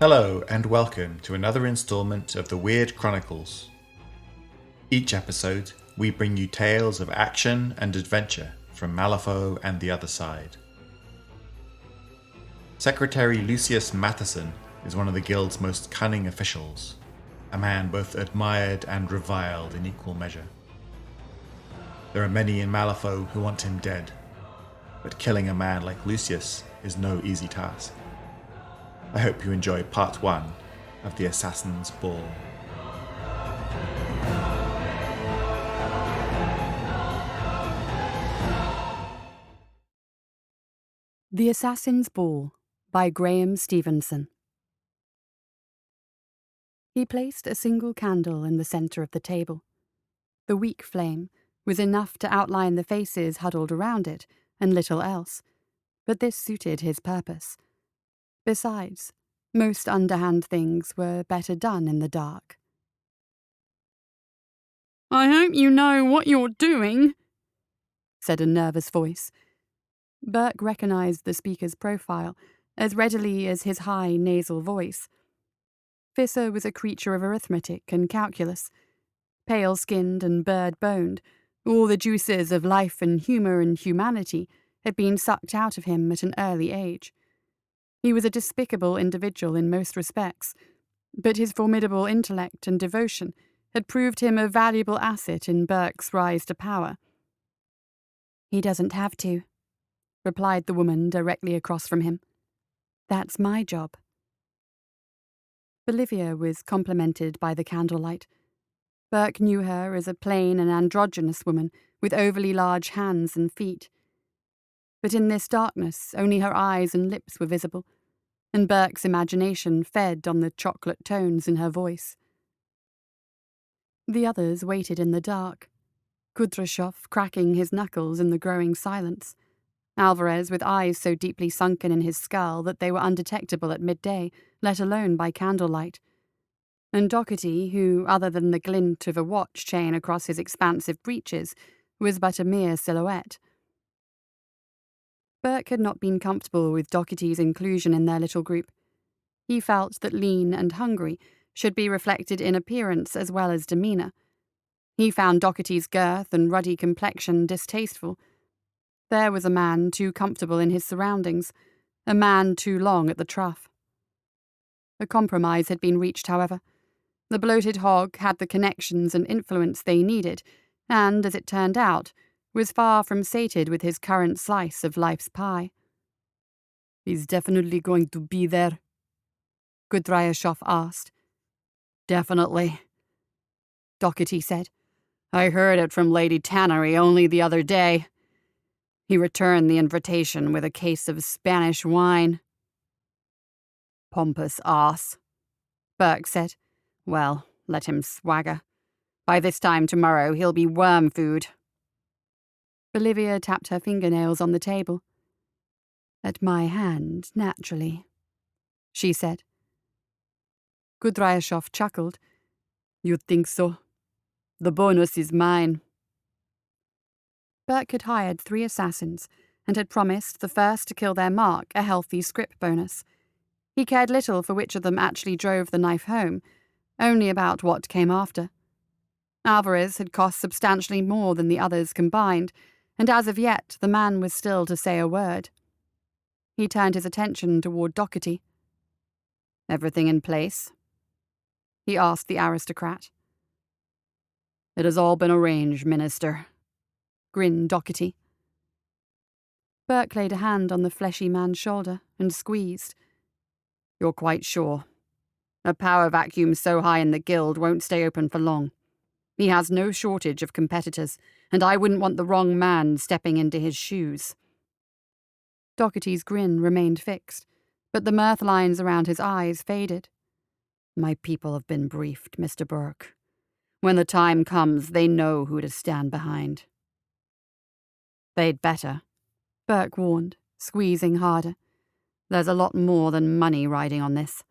Hello and welcome to another installment of the Weird Chronicles. Each episode, we bring you tales of action and adventure from Malifaux and the other side. Secretary Lucius Mattheson is one of the Guild's most cunning officials, a man both admired and reviled in equal measure. There are many in Malifaux who want him dead, but killing a man like Lucius is no easy task. I hope you enjoy part 1 of The Assassin's Ball. The Assassin's Ball by Graham Stevenson. He placed a single candle in the centre of the table. The weak flame was enough to outline the faces huddled around it and little else, but this suited his purpose. Besides, most underhand things were better done in the dark. "I hope you know what you're doing," said a nervous voice. Burke recognized the speaker's profile as readily as his high nasal voice. Fisser was a creature of arithmetic and calculus. Pale-skinned and bird-boned, all the juices of life and humour and humanity had been sucked out of him at an early age. He was a despicable individual in most respects, but his formidable intellect and devotion had proved him a valuable asset in Burke's rise to power. "He doesn't have to," replied the woman directly across from him. "That's my job." Bolivia was complimented by the candlelight. Burke knew her as a plain and androgynous woman with overly large hands and feet. But in this darkness only her eyes and lips were visible, and Burke's imagination fed on the chocolate tones in her voice. The others waited in the dark, Kudryashov cracking his knuckles in the growing silence, Alvarez with eyes so deeply sunken in his skull that they were undetectable at midday, let alone by candlelight, and Doherty, who, other than the glint of a watch chain across his expansive breeches, was but a mere silhouette. Burke had not been comfortable with Doherty's inclusion in their little group. He felt that lean and hungry should be reflected in appearance as well as demeanour. He found Doherty's girth and ruddy complexion distasteful. There was a man too comfortable in his surroundings, a man too long at the trough. A compromise had been reached, however. The bloated hog had the connections and influence they needed, and, as it turned out, was far from sated with his current slice of life's pie. "He's definitely going to be there?" Kudryashov asked. "Definitely," Doherty said. "I heard it from Lady Tannery only the other day. He returned the invitation with a case of Spanish wine." "Pompous ass," Burke said. "Well, let him swagger. By this time tomorrow he'll be worm food." Bolivia tapped her fingernails on the table. "At my hand, naturally," she said. Kudryashov chuckled. "You think so? The bonus is mine." Burke had hired 3 assassins and had promised the first to kill their mark a healthy scrip bonus. He cared little for which of them actually drove the knife home, only about what came after. Alvarez had cost substantially more than the others combined, and as of yet the man was still to say a word. He turned his attention toward Doherty. "Everything in place?" he asked the aristocrat. "It has all been arranged, Minister," grinned Doherty. Burke laid a hand on the fleshy man's shoulder and squeezed. "You're quite sure? A power vacuum so high in the guild won't stay open for long. He has no shortage of competitors, and I wouldn't want the wrong man stepping into his shoes." Doherty's grin remained fixed, but the mirth lines around his eyes faded. "My people have been briefed, Mr. Burke. When the time comes, they know who to stand behind." "They'd better," Burke warned, squeezing harder. "There's a lot more than money riding on this."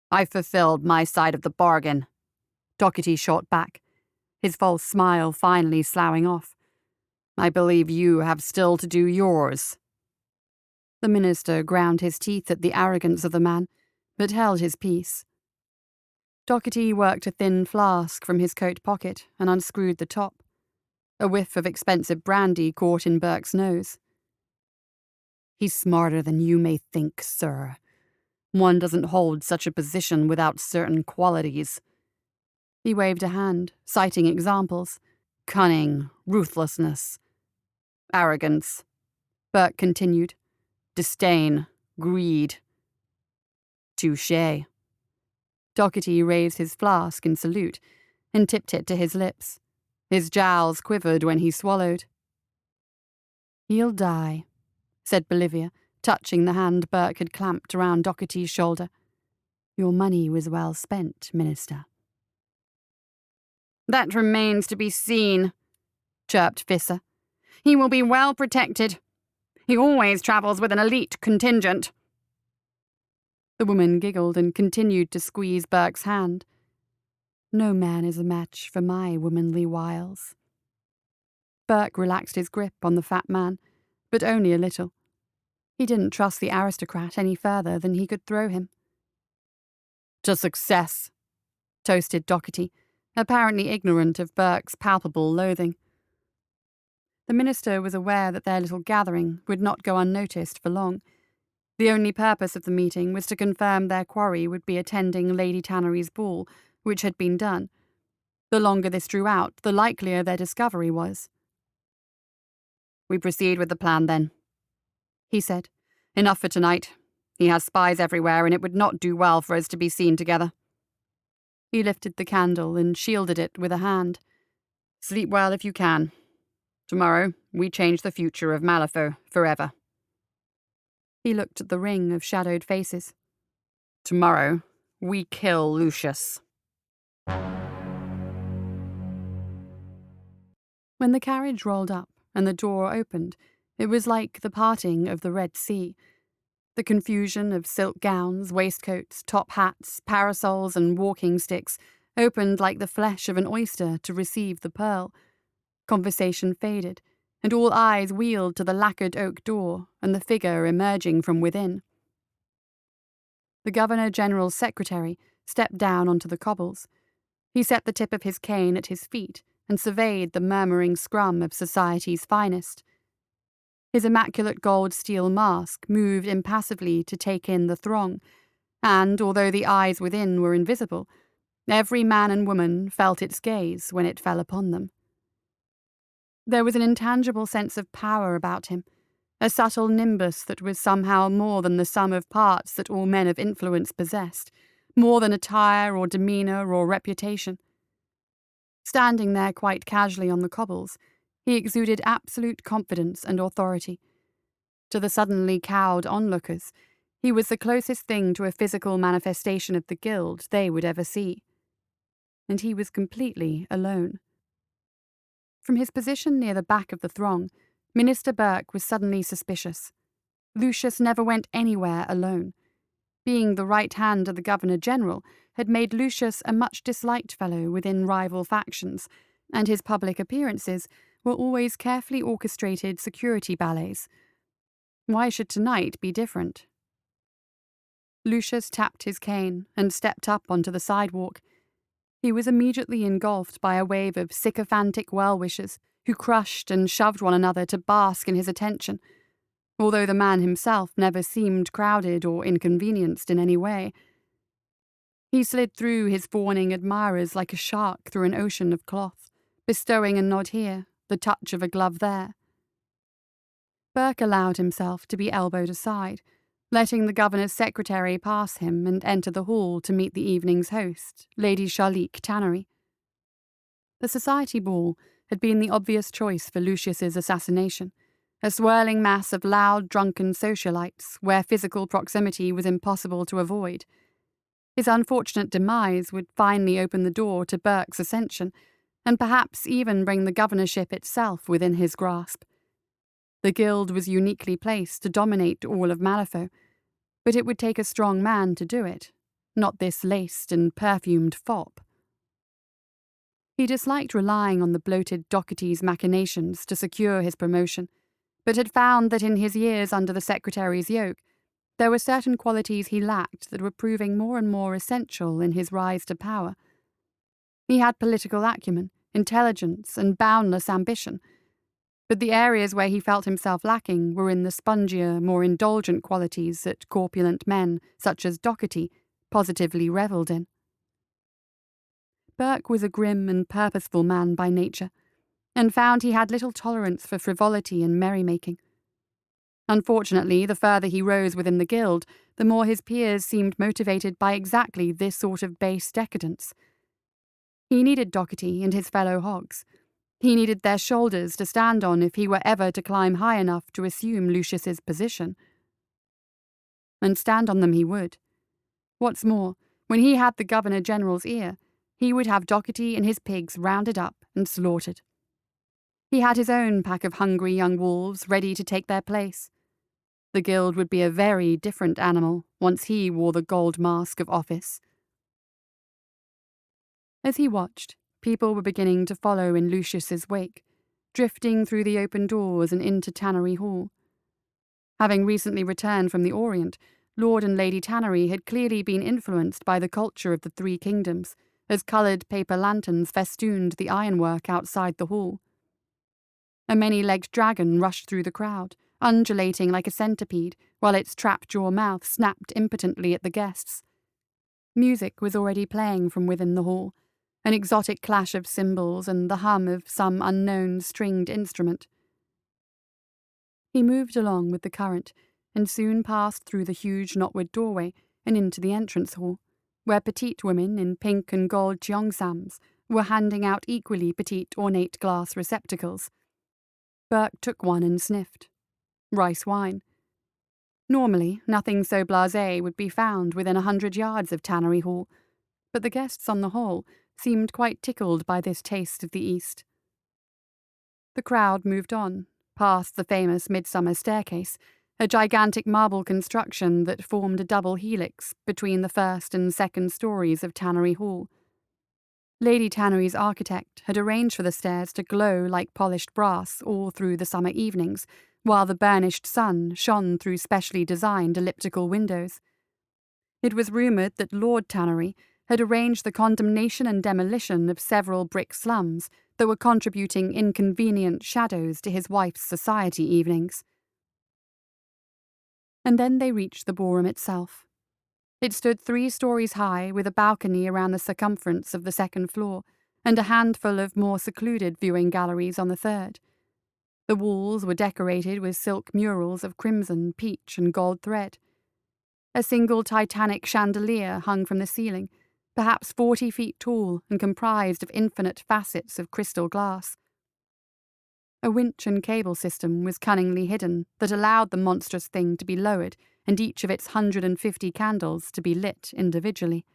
"I've fulfilled my side of the bargain," Doherty shot back, his false smile finally sloughing off. "I believe you have still to do yours." The minister ground his teeth at the arrogance of the man, but held his peace. Doherty worked a thin flask from his coat pocket and unscrewed the top. A whiff of expensive brandy caught in Burke's nose. "He's smarter than you may think, sir. One doesn't hold such a position without certain qualities." He waved a hand, citing examples. "Cunning, ruthlessness, arrogance," Burke continued. "Disdain, greed." "Touché." Doherty raised his flask in salute and tipped it to his lips. His jowls quivered when he swallowed. "He'll die," said Bolivia, touching the hand Burke had clamped around Doherty's shoulder. "Your money was well spent, Minister." "That remains to be seen," chirped Visser. "He will be well protected. He always travels with an elite contingent." The woman giggled and continued to squeeze Burke's hand. "No man is a match for my womanly wiles." Burke relaxed his grip on the fat man, but only a little. He didn't trust the aristocrat any further than he could throw him. "To success," toasted Doherty, apparently ignorant of Burke's palpable loathing. The minister was aware that their little gathering would not go unnoticed for long. The only purpose of the meeting was to confirm their quarry would be attending Lady Tannery's ball, which had been done. The longer this drew out, the likelier their discovery was. "We proceed with the plan, then," he said. "Enough for tonight. He has spies everywhere, and it would not do well for us to be seen together." He lifted the candle and shielded it with a hand. "Sleep well if you can. Tomorrow, we change the future of Malifaux forever." He looked at the ring of shadowed faces. "Tomorrow, we kill Lucius." When the carriage rolled up and the door opened, it was like the parting of the Red Sea. The confusion of silk gowns, waistcoats, top hats, parasols, and walking sticks opened like the flesh of an oyster to receive the pearl. Conversation faded, and all eyes wheeled to the lacquered oak door and the figure emerging from within. The Governor-General's secretary stepped down onto the cobbles. He set the tip of his cane at his feet and surveyed the murmuring scrum of society's finest. His immaculate gold steel mask moved impassively to take in the throng, and, although the eyes within were invisible, every man and woman felt its gaze when it fell upon them. There was an intangible sense of power about him, a subtle nimbus that was somehow more than the sum of parts that all men of influence possessed, more than attire or demeanour or reputation. Standing there quite casually on the cobbles, he exuded absolute confidence and authority. To the suddenly cowed onlookers, he was the closest thing to a physical manifestation of the guild they would ever see. And he was completely alone. From his position near the back of the throng, Minister Burke was suddenly suspicious. Lucius never went anywhere alone. Being the right hand of the Governor-General had made Lucius a much disliked fellow within rival factions, and his public appearances were always carefully orchestrated security ballets. Why should tonight be different? Lucius tapped his cane and stepped up onto the sidewalk. He was immediately engulfed by a wave of sycophantic well-wishers who crushed and shoved one another to bask in his attention, although the man himself never seemed crowded or inconvenienced in any way. He slid through his fawning admirers like a shark through an ocean of cloth, bestowing a nod here, the touch of a glove there. Burke allowed himself to be elbowed aside, letting the governor's secretary pass him and enter the hall to meet the evening's host, Lady Charlique Tannery. The society ball had been the obvious choice for Lucius's assassination, a swirling mass of loud, drunken socialites where physical proximity was impossible to avoid. His unfortunate demise would finally open the door to Burke's ascension, and perhaps even bring the governorship itself within his grasp. The guild was uniquely placed to dominate all of Malifaux, but it would take a strong man to do it, not this laced and perfumed fop. He disliked relying on the bloated Doherty's machinations to secure his promotion, but had found that in his years under the secretary's yoke, There were certain qualities he lacked that were proving more and more essential in his rise to power. He had political acumen, intelligence, and boundless ambition, but the areas where he felt himself lacking were in the spongier, more indulgent qualities that corpulent men, such as Docherty, positively revelled in. Burke was a grim and purposeful man by nature, and found he had little tolerance for frivolity and merrymaking. Unfortunately, the further he rose within the guild, the more his peers seemed motivated by exactly this sort of base decadence. He needed Docherty and his fellow hogs. He needed their shoulders to stand on if he were ever to climb high enough to assume Lucius's position. And stand on them he would. What's more, when he had the Governor-General's ear, he would have Docherty and his pigs rounded up and slaughtered. He had his own pack of hungry young wolves ready to take their place. The guild would be a very different animal once he wore the gold mask of office. As he watched, people were beginning to follow in Lucius's wake, drifting through the open doors and into Tannery Hall. Having recently returned from the Orient, Lord and Lady Tannery had clearly been influenced by the culture of the Three Kingdoms, as coloured paper lanterns festooned the ironwork outside the hall. A many-legged dragon rushed through the crowd, undulating like a centipede, while its trap-jaw mouth snapped impotently at the guests. Music was already playing from within the hall, an exotic clash of cymbals and the hum of some unknown stringed instrument. He moved along with the current, and soon passed through the huge knotwood doorway and into the entrance hall, where petite women in pink and gold cheongsams were handing out equally petite ornate glass receptacles. Burke took one and sniffed. Rice wine. Normally, nothing so blasé would be found within 100 yards of Tannery Hall, but the guests on the whole seemed quite tickled by this taste of the East. The crowd moved on, past the famous Midsummer Staircase, a gigantic marble construction that formed a double helix between the first and second stories of Tannery Hall. Lady Tannery's architect had arranged for the stairs to glow like polished brass all through the summer evenings, while the burnished sun shone through specially designed elliptical windows. It was rumoured that Lord Tannery had arranged the condemnation and demolition of several brick slums that were contributing inconvenient shadows to his wife's society evenings. And then they reached the ballroom itself. It stood 3 stories high, with a balcony around the circumference of the second floor, and a handful of more secluded viewing galleries on the third. The walls were decorated with silk murals of crimson, peach, and gold thread. A single titanic chandelier hung from the ceiling, perhaps 40 feet tall and comprised of infinite facets of crystal glass. A winch and cable system was cunningly hidden that allowed the monstrous thing to be lowered and each of its 150 candles to be lit individually.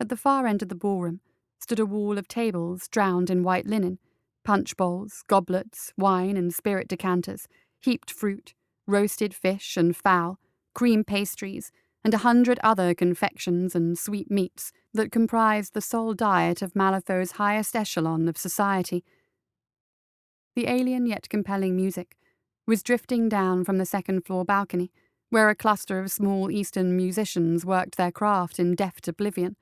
At the far end of the ballroom stood a wall of tables drowned in white linen, punch bowls, goblets, wine and spirit decanters, heaped fruit, roasted fish and fowl, cream pastries, and 100 other confections and sweet meats that comprised the sole diet of Malifaux's highest echelon of society. The alien yet compelling music was drifting down from the second-floor balcony, where a cluster of small Eastern musicians worked their craft in deft oblivion.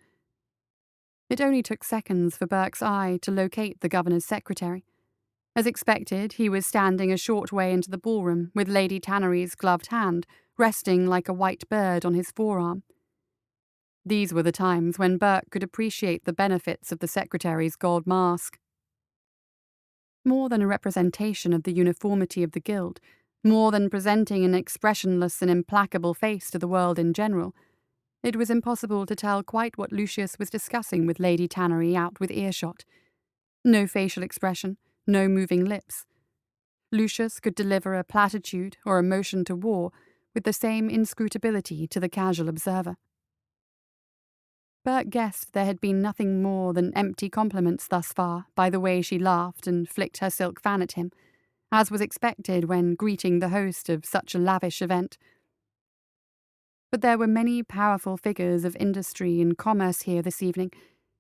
It only took seconds for Burke's eye to locate the governor's secretary. As expected, he was standing a short way into the ballroom with Lady Tannery's gloved hand resting like a white bird on his forearm. These were the times when Burke could appreciate the benefits of the secretary's gold mask. More than a representation of the uniformity of the guild, more than presenting an expressionless and implacable face to the world in general, it was impossible to tell quite what Lucius was discussing with Lady Tannery out with earshot. No facial expression, no moving lips. Lucius could deliver a platitude or a motion to war with the same inscrutability to the casual observer. Burke guessed there had been nothing more than empty compliments thus far by the way she laughed and flicked her silk fan at him, as was expected when greeting the host of such a lavish event. But there were many powerful figures of industry and commerce here this evening,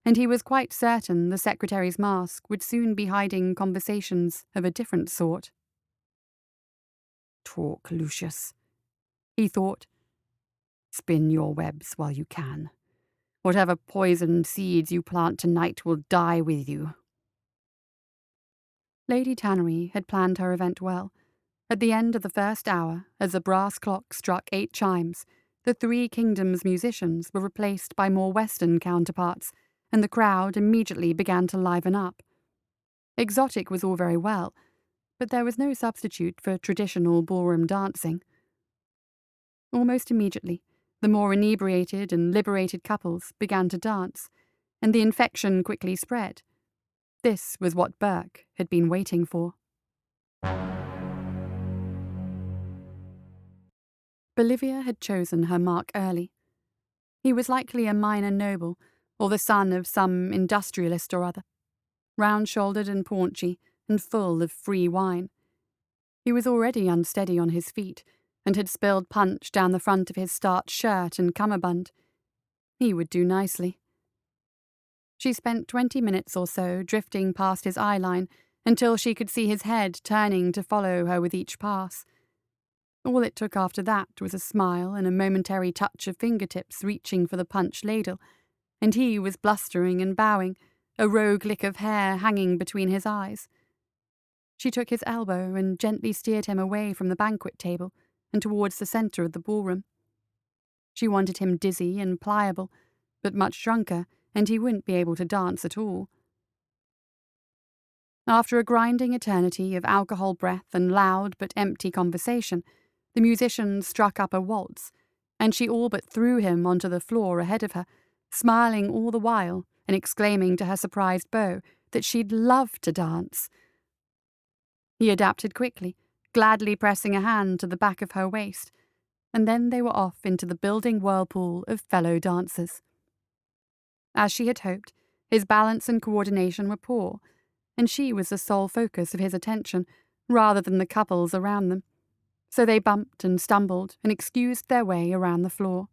and he was quite certain the secretary's mask would soon be hiding conversations of a different sort. "Talk, Lucius," he thought. "Spin your webs while you can. Whatever poisoned seeds you plant tonight will die with you." Lady Tannery had planned her event well. At the end of the first hour, as the brass clock struck 8 chimes, the Three Kingdoms musicians were replaced by more Western counterparts, and the crowd immediately began to liven up. Exotic was all very well, but there was no substitute for traditional ballroom dancing. Almost immediately, the more inebriated and liberated couples began to dance, and the infection quickly spread. This was what Burke had been waiting for. Bolivia had chosen her mark early. He was likely a minor noble, or the son of some industrialist or other, round-shouldered and paunchy, and full of free wine. He was already unsteady on his feet, and had spilled punch down the front of his starched shirt and cummerbund. He would do nicely. She spent 20 minutes or so drifting past his eye line until she could see his head turning to follow her with each pass. All it took after that was a smile and a momentary touch of fingertips reaching for the punch ladle, and he was blustering and bowing, a rogue lick of hair hanging between his eyes. She took his elbow and gently steered him away from the banquet table and towards the centre of the ballroom. She wanted him dizzy and pliable, but much drunker, and he wouldn't be able to dance at all. After a grinding eternity of alcohol breath and loud but empty conversation, the musicians struck up a waltz, and she all but threw him onto the floor ahead of her, smiling all the while and exclaiming to her surprised beau that she'd love to dance. He adapted quickly, gladly pressing a hand to the back of her waist, and then they were off into the building whirlpool of fellow dancers. As she had hoped, his balance and coordination were poor, and she was the sole focus of his attention, rather than the couples around them, so they bumped and stumbled and excused their way around the floor.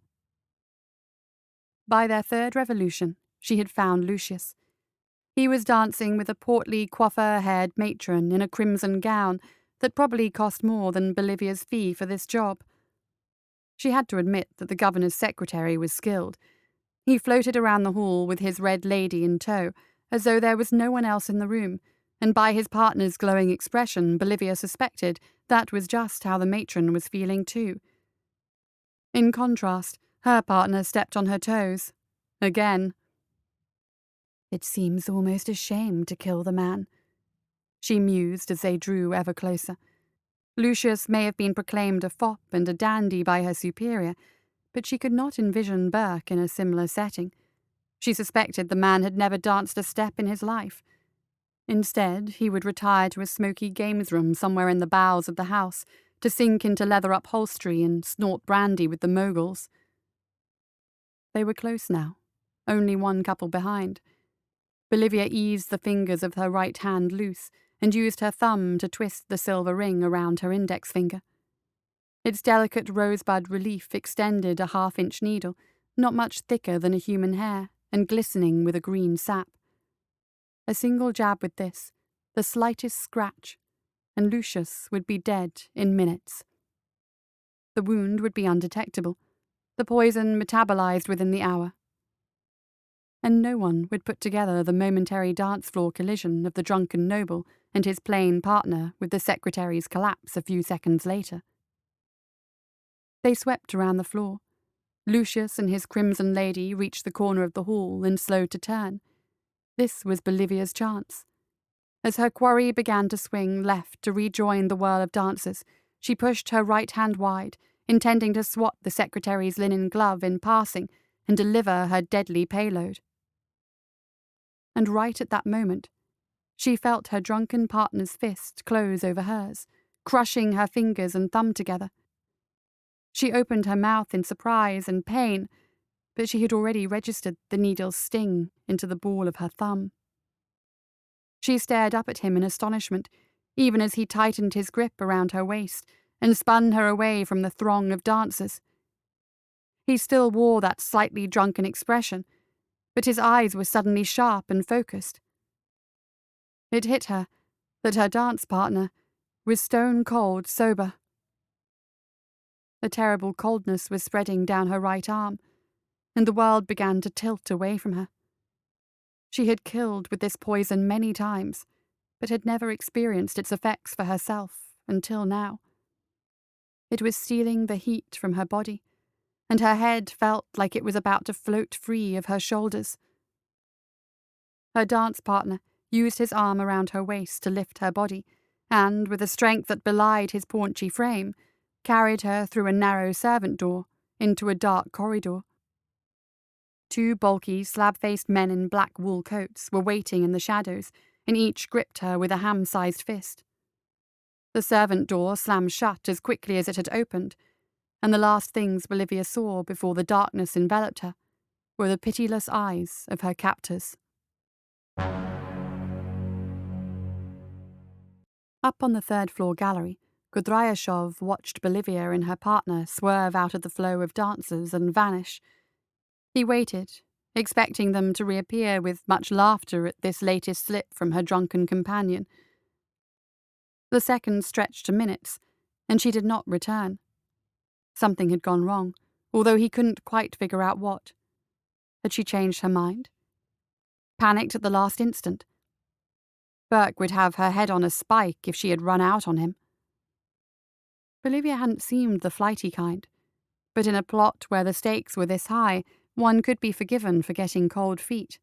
By their third revolution, she had found Lucius. He was dancing with a portly, coiffeur-haired matron in a crimson gown that probably cost more than Bolivia's fee for this job. She had to admit that the governor's secretary was skilled. He floated around the hall with his red lady in tow, as though there was no one else in the room, and by his partner's glowing expression, Bolivia suspected that was just how the matron was feeling too. In contrast, her partner stepped on her toes. Again. "It seems almost a shame to kill the man," she mused as they drew ever closer. Lucius may have been proclaimed a fop and a dandy by her superior, but she could not envision Burke in a similar setting. She suspected the man had never danced a step in his life. Instead, he would retire to a smoky games room somewhere in the bowels of the house to sink into leather upholstery and snort brandy with the moguls. They were close now, only one couple behind. Bolivia eased the fingers of her right hand loose and used her thumb to twist the silver ring around her index finger. Its delicate rosebud relief extended a half-inch needle, not much thicker than a human hair, and glistening with a green sap. A single jab with this, the slightest scratch, and Lucius would be dead in minutes. The wound would be undetectable, the poison metabolized within the hour. And no one would put together the momentary dance-floor collision of the drunken noble and his plain partner with the secretary's collapse a few seconds later. They swept around the floor. Lucius and his crimson lady reached the corner of the hall and slowed to turn. This was Bolivia's chance. As her quarry began to swing left to rejoin the whirl of dancers, she pushed her right hand wide, intending to swat the secretary's linen glove in passing and deliver her deadly payload. And right at that moment, she felt her drunken partner's fist close over hers, crushing her fingers and thumb together. She opened her mouth in surprise and pain, but she had already registered the needle's sting into the ball of her thumb. She stared up at him in astonishment, even as he tightened his grip around her waist and spun her away from the throng of dancers. He still wore that slightly drunken expression, but his eyes were suddenly sharp and focused. It hit her that her dance partner was stone-cold sober. A terrible coldness was spreading down her right arm, and the world began to tilt away from her. She had killed with this poison many times, but had never experienced its effects for herself until now. It was stealing the heat from her body, and her head felt like it was about to float free of her shoulders. Her dance partner used his arm around her waist to lift her body, and, with a strength that belied his paunchy frame, carried her through a narrow servant door into a dark corridor. Two bulky, slab-faced men in black wool coats were waiting in the shadows, and each gripped her with a ham-sized fist. The servant door slammed shut as quickly as it had opened, and the last things Bolivia saw before the darkness enveloped her were the pitiless eyes of her captors. Up on the third-floor gallery, Kudryashov watched Bolivia and her partner swerve out of the flow of dancers and vanish. He waited, expecting them to reappear with much laughter at this latest slip from her drunken companion. The seconds stretched to minutes, and she did not return. Something had gone wrong, although he couldn't quite figure out what. Had she changed her mind? Panicked at the last instant? Burke would have her head on a spike if she had run out on him. Bolivia hadn't seemed the flighty kind, but in a plot where the stakes were this high, one could be forgiven for getting cold feet.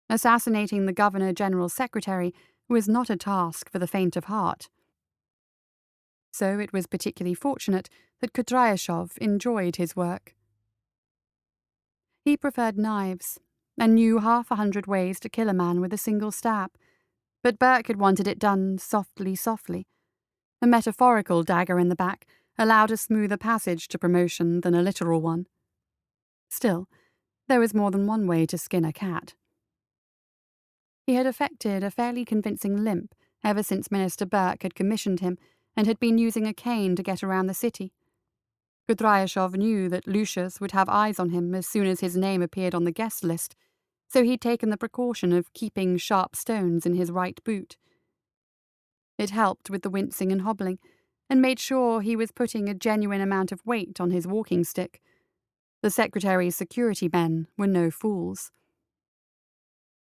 Assassinating the Governor-General's secretary was not a task for the faint of heart. So it was particularly fortunate that Kudryashov enjoyed his work. He preferred knives, and knew 100 ways to kill a man with a single stab, but Burke had wanted it done softly. A metaphorical dagger in the back allowed a smoother passage to promotion than a literal one. Still, there was more than one way to skin a cat. He had affected a fairly convincing limp ever since Minister Burke had commissioned him and had been using a cane to get around the city. Kudryashov knew that Lucius would have eyes on him as soon as his name appeared on the guest list, so he'd taken the precaution of keeping sharp stones in his right boot. It helped with the wincing and hobbling, and made sure he was putting a genuine amount of weight on his walking stick. The Secretary's security men were no fools.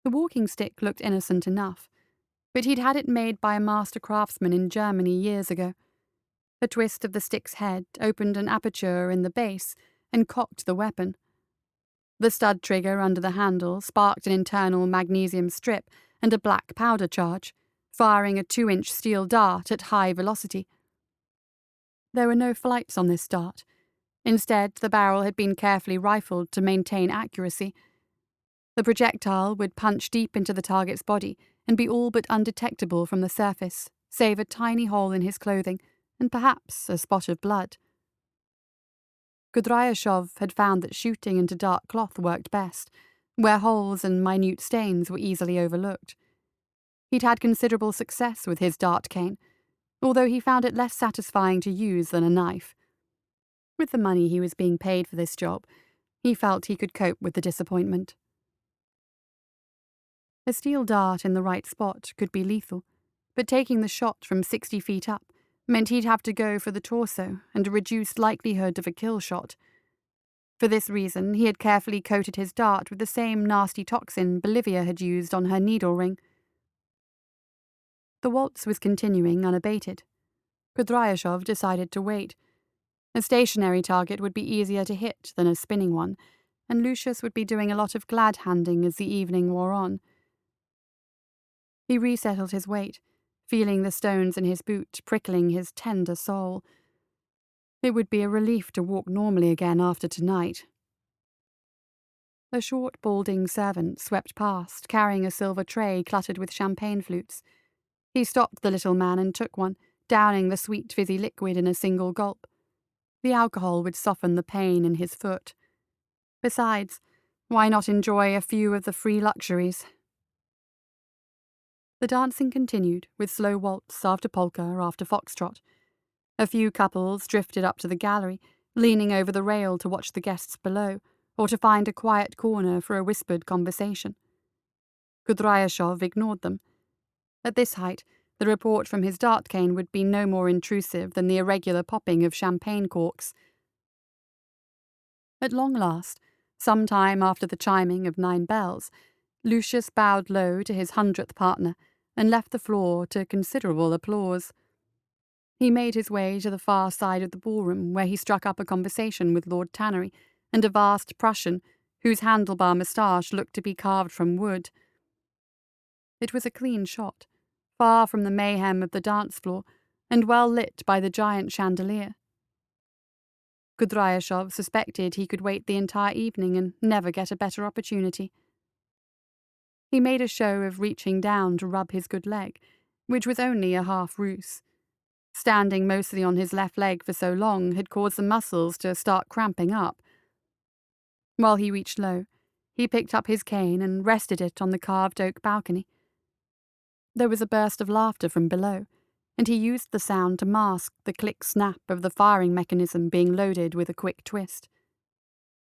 The walking stick looked innocent enough, but he'd had it made by a master craftsman in Germany years ago. A twist of the stick's head opened an aperture in the base and cocked the weapon. The stud trigger under the handle sparked an internal magnesium strip and a black powder charge, firing a 2-inch steel dart at high velocity. There were no flights on this dart. Instead, the barrel had been carefully rifled to maintain accuracy. The projectile would punch deep into the target's body and be all but undetectable from the surface, save a tiny hole in his clothing and perhaps a spot of blood. Kudryashov had found that shooting into dark cloth worked best, where holes and minute stains were easily overlooked. He'd had considerable success with his dart cane, although he found it less satisfying to use than a knife. With the money he was being paid for this job, he felt he could cope with the disappointment. A steel dart in the right spot could be lethal, but taking the shot from 60 feet up meant he'd have to go for the torso and a reduced likelihood of a kill shot. For this reason, he had carefully coated his dart with the same nasty toxin Bolivia had used on her needle ring. The waltz was continuing unabated. Kudryashov decided to wait. A stationary target would be easier to hit than a spinning one, and Lucius would be doing a lot of glad-handing as the evening wore on. He resettled his weight, feeling the stones in his boot prickling his tender soul. It would be a relief to walk normally again after tonight. A short, balding servant swept past, carrying a silver tray cluttered with champagne flutes. He stopped the little man and took one, downing the sweet fizzy liquid in a single gulp. The alcohol would soften the pain in his foot. Besides, why not enjoy a few of the free luxuries? The dancing continued, with slow waltz after polka after foxtrot. A few couples drifted up to the gallery, leaning over the rail to watch the guests below, or to find a quiet corner for a whispered conversation. Kudryashov ignored them. At this height, The report from his dart cane would be no more intrusive than the irregular popping of champagne corks. At long last, some time after the chiming of 9 bells, Lucius bowed low to his 100th partner and left the floor to considerable applause. He made his way to the far side of the ballroom, where he struck up a conversation with Lord Tannery and a vast Prussian whose handlebar moustache looked to be carved from wood. It was a clean shot, far from the mayhem of the dance floor, and well lit by the giant chandelier. Kudryashov suspected he could wait the entire evening and never get a better opportunity. He made a show of reaching down to rub his good leg, which was only a half ruse. Standing mostly on his left leg for so long had caused the muscles to start cramping up. While he reached low, he picked up his cane and rested it on the carved oak balcony. There was a burst of laughter from below, and he used the sound to mask the click-snap of the firing mechanism being loaded with a quick twist.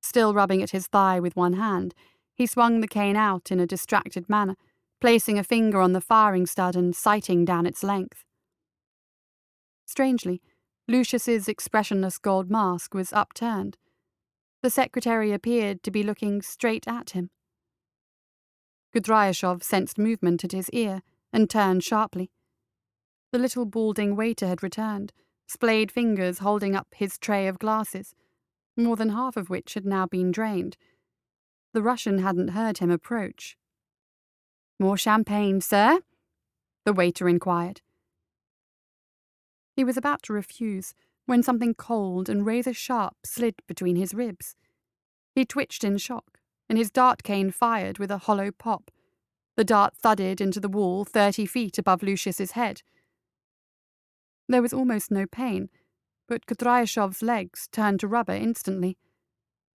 Still rubbing at his thigh with one hand, he swung the cane out in a distracted manner, placing a finger on the firing stud and sighting down its length. Strangely, Lucius's expressionless gold mask was upturned. The secretary appeared to be looking straight at him. Kudryashov sensed movement at his ear and turned sharply. The little balding waiter had returned, splayed fingers holding up his tray of glasses, more than half of which had now been drained. The Russian hadn't heard him approach. "More champagne, sir?" the waiter inquired. He was about to refuse when something cold and razor-sharp slid between his ribs. He twitched in shock, and his dart cane fired with a hollow pop. The dart thudded into the wall 30 feet above Lucius's head. There was almost no pain, but Kudryashov's legs turned to rubber instantly.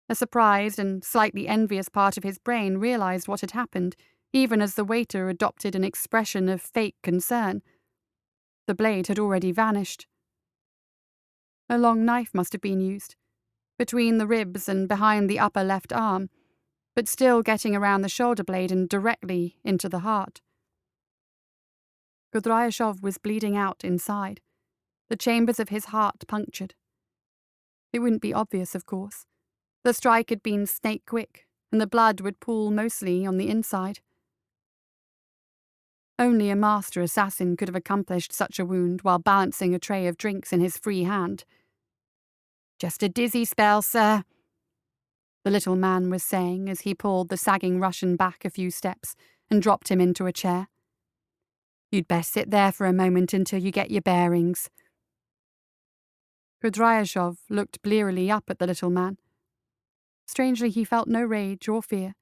A surprised and slightly envious part of his brain realized what had happened, even as the waiter adopted an expression of fake concern. The blade had already vanished. A long knife must have been used, between the ribs and behind the upper left arm, but still getting around the shoulder blade and directly into the heart. Kudryashov was bleeding out inside, the chambers of his heart punctured. It wouldn't be obvious, of course. The strike had been snake-quick, and the blood would pool mostly on the inside. Only a master assassin could have accomplished such a wound while balancing a tray of drinks in his free hand. "Just a dizzy spell, sir," the little man was saying as he pulled the sagging Russian back a few steps and dropped him into a chair. "You'd best sit there for a moment until you get your bearings." Kudryashov looked blearily up at the little man. Strangely, he felt no rage or fear,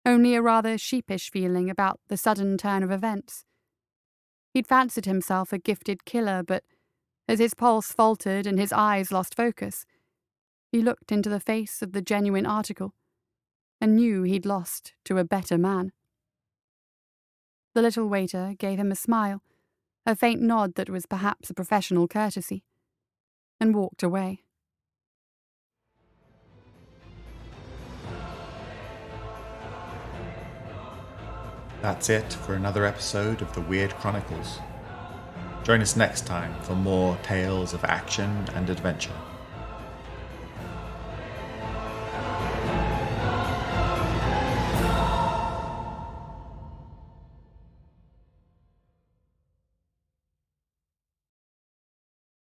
only a rather sheepish feeling about the sudden turn of events. He'd fancied himself a gifted killer, but as his pulse faltered and his eyes lost focus, he looked into the face of the genuine article and knew he'd lost to a better man. The little waiter gave him a smile, a faint nod that was perhaps a professional courtesy, and walked away. That's it for another episode of the Weird Chronicles. Join us next time for more tales of action and adventure.